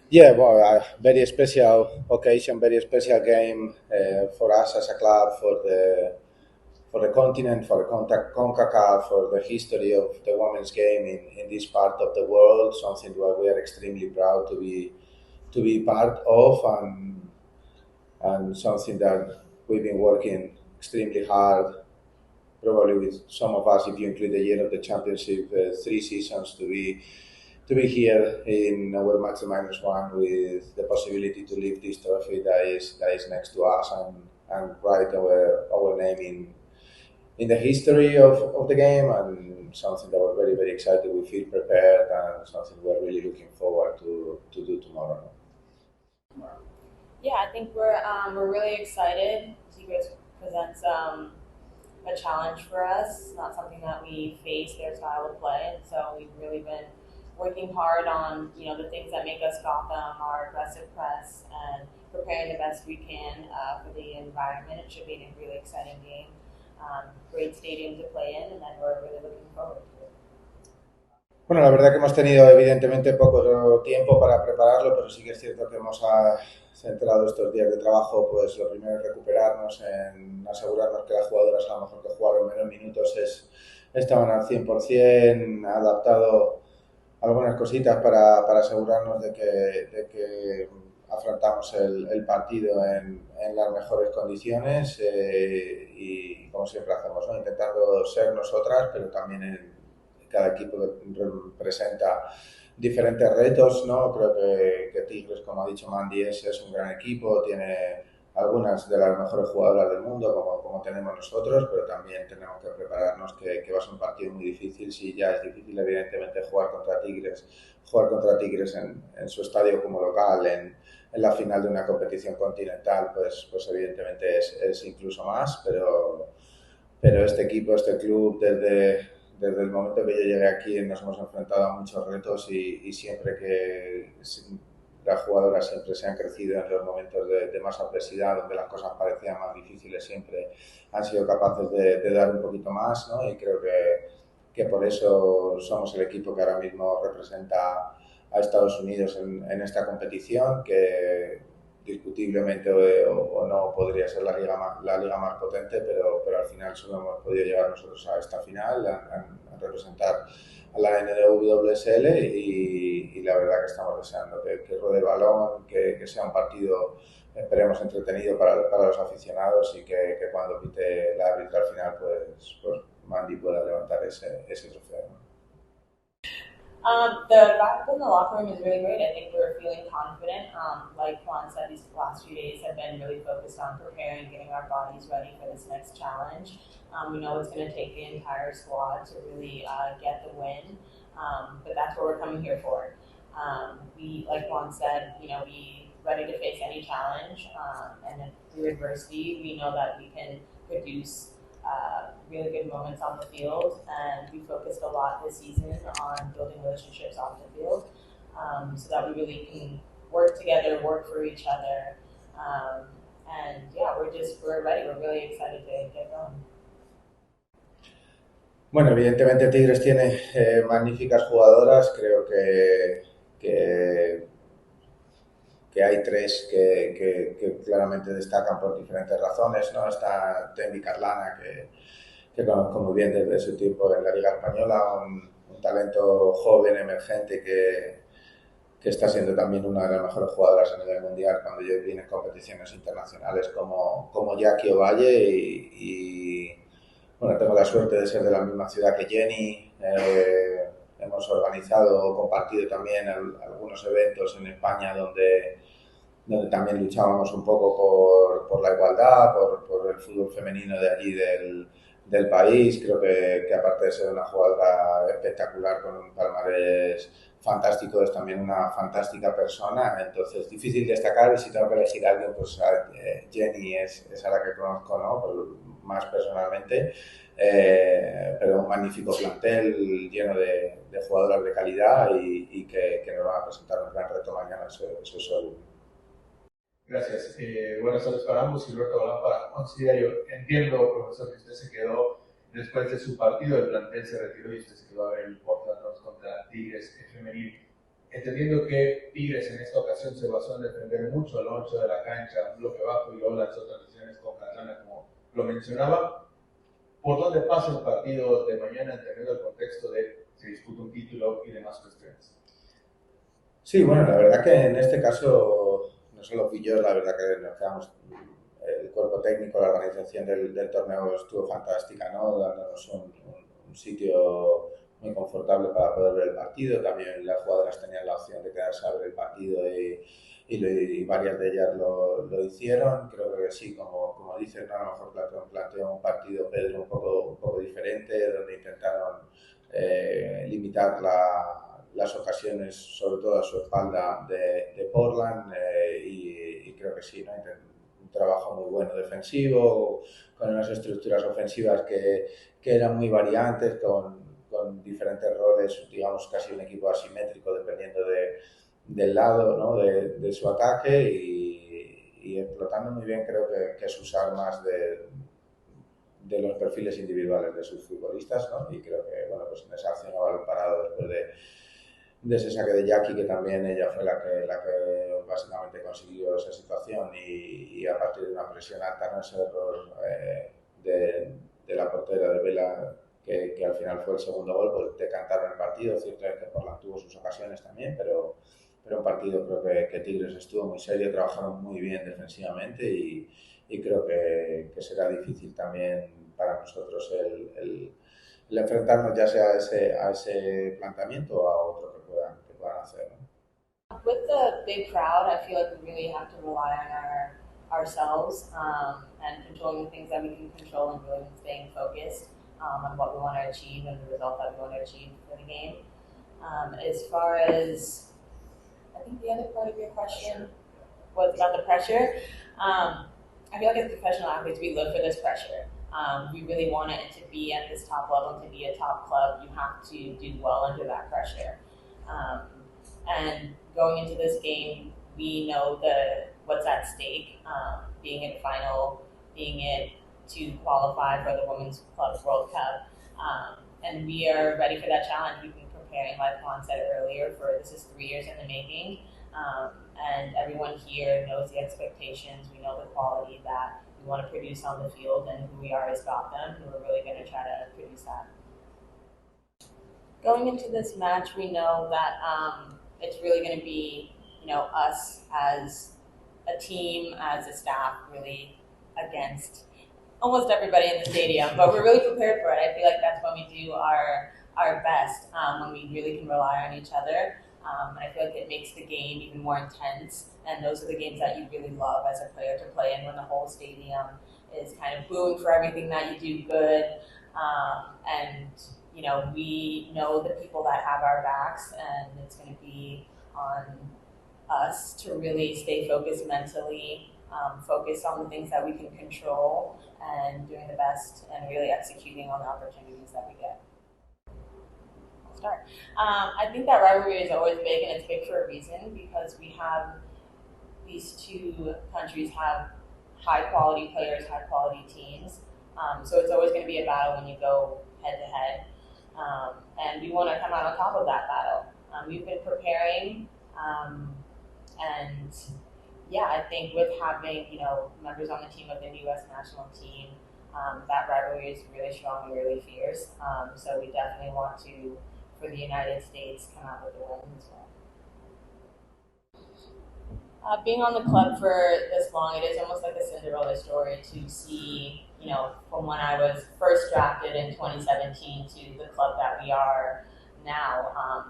Yeah, well, very special occasion, very special game for us as a club, for the continent, for the CONCACAF, for the history of the women's game in this part of the world. Something that we are extremely proud to be part of, and something that we've been working extremely hard. Probably with some of us, if you include the year of the championship, 3 seasons to be here in our match -1 with the possibility to lift this trophy that is next to us and write our name in the history of the game, and something that we're very, very excited. We feel prepared, and something we're really looking forward to do tomorrow. Yeah, I think we're really excited. Tigres presents a challenge for us. It's not something that we face their style of play, and so we've really been working hard on the things that make us Gotham, our aggressive press, and preparing the best we can for the environment. It should be a really exciting game. Great stadium to play in, and then we're really looking forward to it. Bueno, la verdad que hemos tenido evidentemente poco tiempo para prepararlo, pero sí que es cierto que hemos centrado estos días de trabajo. Pues lo primero es recuperarnos, en asegurarnos que las jugadoras, a lo mejor que jugaron menos minutos, estaban al 100%, adaptado algunas cositas para asegurarnos de que afrontamos el partido en las mejores condiciones, y como siempre hacemos, ¿no? Intentando ser nosotras, pero también cada equipo representa diferentes retos, ¿no? Creo que Tigres, como ha dicho Mandy, es un gran equipo, tiene algunas de las mejores jugadoras del mundo, como tenemos nosotros, pero también tenemos que prepararnos que va a ser un partido muy difícil. Si ya es difícil, evidentemente, jugar contra Tigres en su estadio como local, en la final de una competición continental, pues evidentemente es incluso más, pero este equipo, este club, desde el momento que yo llegué aquí nos hemos enfrentado a muchos retos, y siempre que las jugadoras siempre se han crecido en los momentos de más adversidad, donde las cosas parecían más difíciles, siempre han sido capaces de dar un poquito más, ¿no? Y creo que por eso somos el equipo que ahora mismo representa a Estados Unidos en esta competición, que discutiblemente o no podría ser la liga más potente, pero al final solo hemos podido llegar nosotros a esta final, a representar a la NWSL, y la verdad que estamos deseando que ruede el balón, que sea un partido, esperemos, entretenido para los aficionados, y que cuando pite la árbitra al final, pues Mandy pueda levantar ese trofeo, ¿no? The vibe in the locker room is really great. I think we're feeling confident. Like Juan said, these last few days have been really focused on preparing, getting our bodies ready for this next challenge. We know it's going to take the entire squad to really get the win, but that's what we're coming here for. We, like Juan said, we ready to face any challenge, and through adversity, we know that we can produce really good moments on the field, and we focused a lot this season on building relationships off the field, so that we really can work together, work for each other, and yeah, we're ready. We're really excited to get going. Bueno, evidentemente Tigres tiene magníficas jugadoras. Creo que hay tres que claramente destacan por diferentes razones, ¿no? Está Tendi Carlana, que conozco muy bien desde su tiempo en la Liga Española, un talento joven, emergente, que está siendo también una de las mejores jugadoras a nivel mundial cuando viene en competiciones internacionales, como Jackie Ovalle, y bueno, tengo la suerte de ser de la misma ciudad que Jenny. Hemos organizado o compartido también algunos eventos en España donde también luchábamos un poco por la igualdad, por el fútbol femenino de allí del país. Creo que aparte de ser una jugadora espectacular con un palmarés fantástico, es también una fantástica persona. Entonces, difícil destacar, y si tengo que elegir a alguien, pues Jenny es a la que conozco, ¿no? Más personalmente, pero un magnífico plantel lleno de jugadoras de calidad, y que nos van a presentar un gran reto mañana, eso es seguro. Gracias. Buenas tardes para ambos. Gilberto Galán para Diario. Entiendo, profesor, que usted se quedó después de su partido, el plantel se retiró y usted se quedó a ver el Portland contra Tigres Femenil. entendiendo que Tigres en esta ocasión se basó en defender mucho al ancho de la cancha, un bloque bajo y luego las otras decisiones con Catalana, como lo mencionaba, ¿por dónde pasa el partido de mañana, entendiendo el contexto de se disputa un título y demás cuestiones? Sí, bueno, la verdad que en este caso no solo fui yo, la verdad que nos quedamos, el cuerpo técnico, la organización del torneo estuvo fantástica, ¿no? Dándonos un sitio muy confortable para poder ver el partido. También las jugadoras tenían la opción de quedarse a ver el partido y varias de ellas lo hicieron. Creo que sí, como dices, ¿no? A lo mejor planteó un partido Pedro un poco diferente, donde intentaron limitar las ocasiones, sobre todo a su espalda de Portland, y creo que sí, ¿no? Un trabajo muy bueno defensivo, con unas estructuras ofensivas que eran muy variantes, con diferentes roles, digamos casi un equipo asimétrico dependiendo del lado, ¿no? de su ataque y explotando muy bien creo que sus armas de los perfiles individuales de sus futbolistas, ¿no? Y creo que, bueno, pues en esa acción a balón parado después de ese saque de Jackie, que también ella fue la que básicamente consiguió esa situación y a partir de una presión alta, ¿no? Ese error de la portera de Vela, que al final fue el segundo gol, pues decantaron el partido. Cierto es que Portland tuvo sus ocasiones también, pero un partido creo que Tigres estuvo muy serio, trabajaron muy bien defensivamente y creo que será difícil también para nosotros el enfrentarnos ya sea a ese planteamiento o a otro que puedan hacer, ¿no? With the big crowd, I feel like we really have to rely on ourselves and controlling the things that we can control and really staying focused on what we want to achieve and the result that we want to achieve for the game. As far as, I think the other part of your question was about the pressure. I feel like as professional athletes, we live for this pressure. We really want it to be at this top level. To be a top club, you have to do well under that pressure. And going into this game, we know what's at stake, being it final, being it to qualify for the Women's Club World Cup. And we are ready for that challenge. We've been preparing, like Juan said earlier, this is 3 years in the making. And everyone here knows the expectations. We know the quality that we want to produce on the field and who we are as Gotham, and we're really going to try to produce that. Going into this match, we know that it's really going to be, us as a team, as a staff, really against almost everybody in the stadium, but we're really prepared for it. I feel like that's when we do our best, when we really can rely on each other. And I feel like it makes the game even more intense. And those are the games that you really love as a player to play in, when the whole stadium is kind of booing for everything that you do good. And we know the people that have our backs, and it's going to be on us to really stay focused mentally, focus on the things that we can control, and doing the best and really executing on the opportunities that we get. Start. I think that rivalry is always big, and it's big for a reason, because we have these two countries have high quality players, high quality teams. So it's always going to be a battle when you go head to head, and we want to come out on top of that battle. We've been preparing, and yeah, I think with having members on the team of the U.S. national team, that rivalry is really strong and really fierce. So we definitely want to, for the United States, come out with the win as well. Being on the club for this long, it is almost like a Cinderella story to see, from when I was first drafted in 2017 to the club that we are now.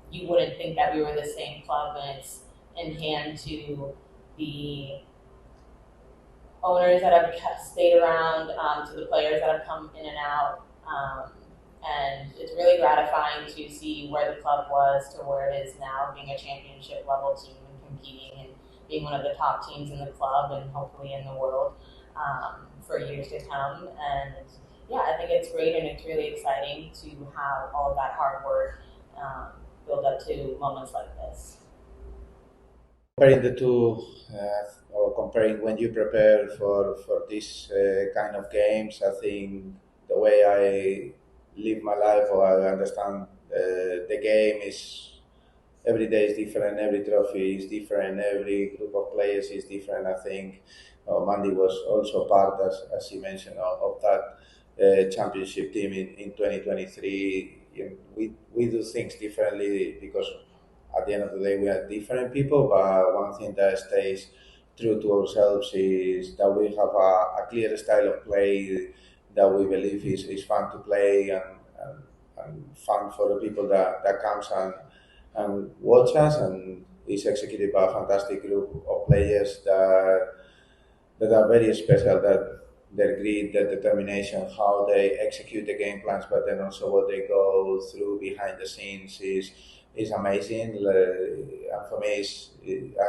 You wouldn't think that we were the same club, and it's in hand to the owners that have stayed around, to the players that have come in and out. And it's really gratifying to see where the club was to where it is now, being a championship level team and competing and being one of the top teams in the club and hopefully in the world for years to come. And yeah, I think it's great, and it's really exciting to have all of that hard work build up to moments like this. Comparing the two, or comparing when you prepare for this kind of games, I think the way I live my life or I understand the game is every day is different, every trophy is different, every group of players is different. I think Mandy was also part, as you mentioned, of that championship team in 2023. We do things differently because at the end of the day we are different people, but one thing that stays true to ourselves is that we have a clear style of play that we believe is fun to play and fun for the people that comes and watch us, and is executed by a fantastic group of players that are very special, that their grit, their determination, how they execute the game plans, but then also what they go through behind the scenes is amazing. And for me,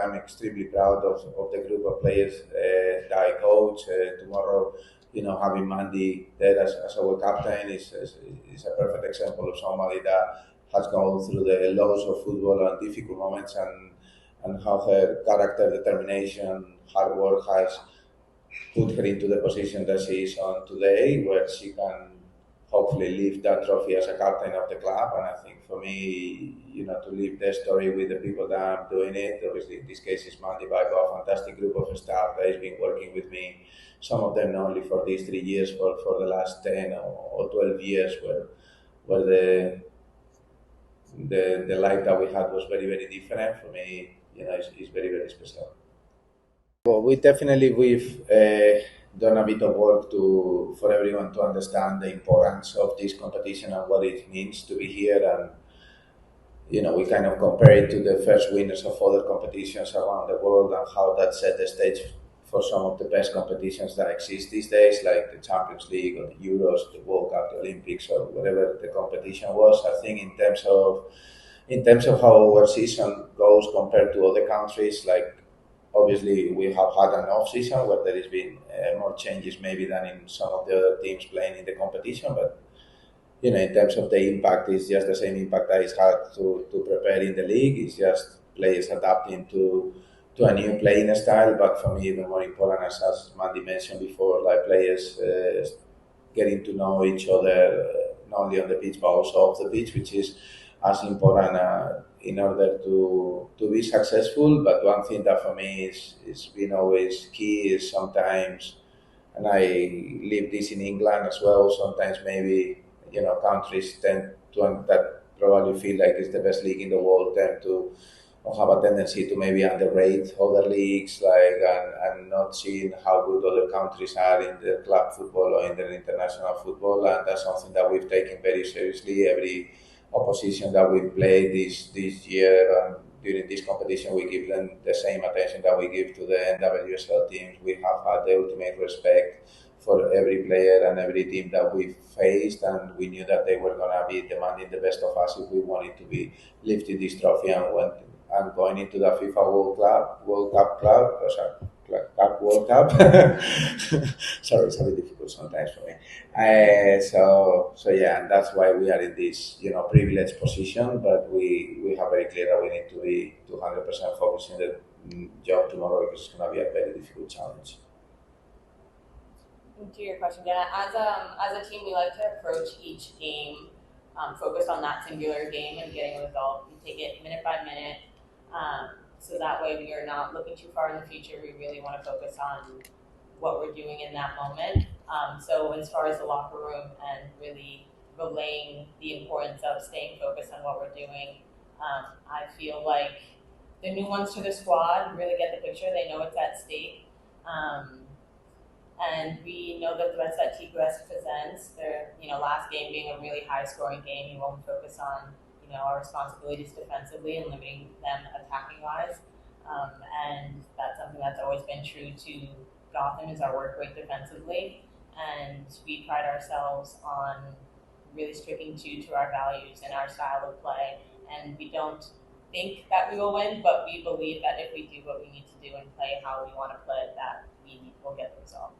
I'm extremely proud of the group of players that I coach. Tomorrow, having Mandy there as our captain is a perfect example of somebody that has gone through the lows of football and difficult moments, and how her character, determination, hard work has put her into the position that she is on today, where she can hopefully lift that trophy as a captain of the club. And I think for me, to live the story with the people that I'm doing it, obviously in this case it's Mandy, but I have a fantastic group of staff that has been working with me, some of them not only for these 3 years, but for the last 10 or 12 years, where the life that we had was very, very different. For me, it's very, very special. Well, we've done a bit of work for everyone to understand the importance of this competition and what it means to be here. And we kind of compare it to the first winners of other competitions around the world, and how that set the stage for some of the best competitions that exist these days, like the Champions League or the Euros, the World Cup, the Olympics, or whatever the competition was. I think in terms of how our season goes compared to other countries, like, obviously, we have had an off-season where there has been more changes maybe than in some of the other teams playing in the competition. But in terms of the impact, it's just the same impact that it's had to prepare in the league. It's just players adapting to a new playing style. But for me, even more important, as Mandy mentioned before, like players getting to know each other, not only on the pitch but also off the pitch, which is as important in order to be successful. But one thing that for me is been always key is sometimes, and I live this in England as well, sometimes maybe countries tend to, that probably feel like it's the best league in the world, tend to have a tendency to maybe underrate other leagues, and not seeing how good other countries are in their club football or in their international football. And that's something that we've taken very seriously. Every opposition that we played this year and during this competition, we give them the same attention that we give to the NWSL teams. We have had the ultimate respect for every player and every team that we faced, and we knew that they were going to be demanding the best of us if we wanted to be lifting this trophy and going into the FIFA World Cup World Cup. Sorry, it's a bit difficult sometimes for me. So yeah, and that's why we are in this privileged position. But we have very clear that we need to be 200% focused in the job tomorrow, because it's going to be a very difficult challenge. To your question, Jenna, as a team, we like to approach each game focused on that singular game and getting a result. We take it minute by minute. So that way we are not looking too far in the future. We really want to focus on what we're doing in that moment. So as far as the locker room and really relaying the importance of staying focused on what we're doing, I feel like the new ones to the squad really get the picture. They know it's at stake. And we know the threats that TIGRES presents. Their last game being a really high-scoring game, we won't focus on our responsibilities defensively and limiting them attacking-wise. And that's something that's always been true to Gotham, is our work rate defensively. And we pride ourselves on really sticking to our values and our style of play. And we don't think that we will win, but we believe that if we do what we need to do and play how we want to play, that we will get the result.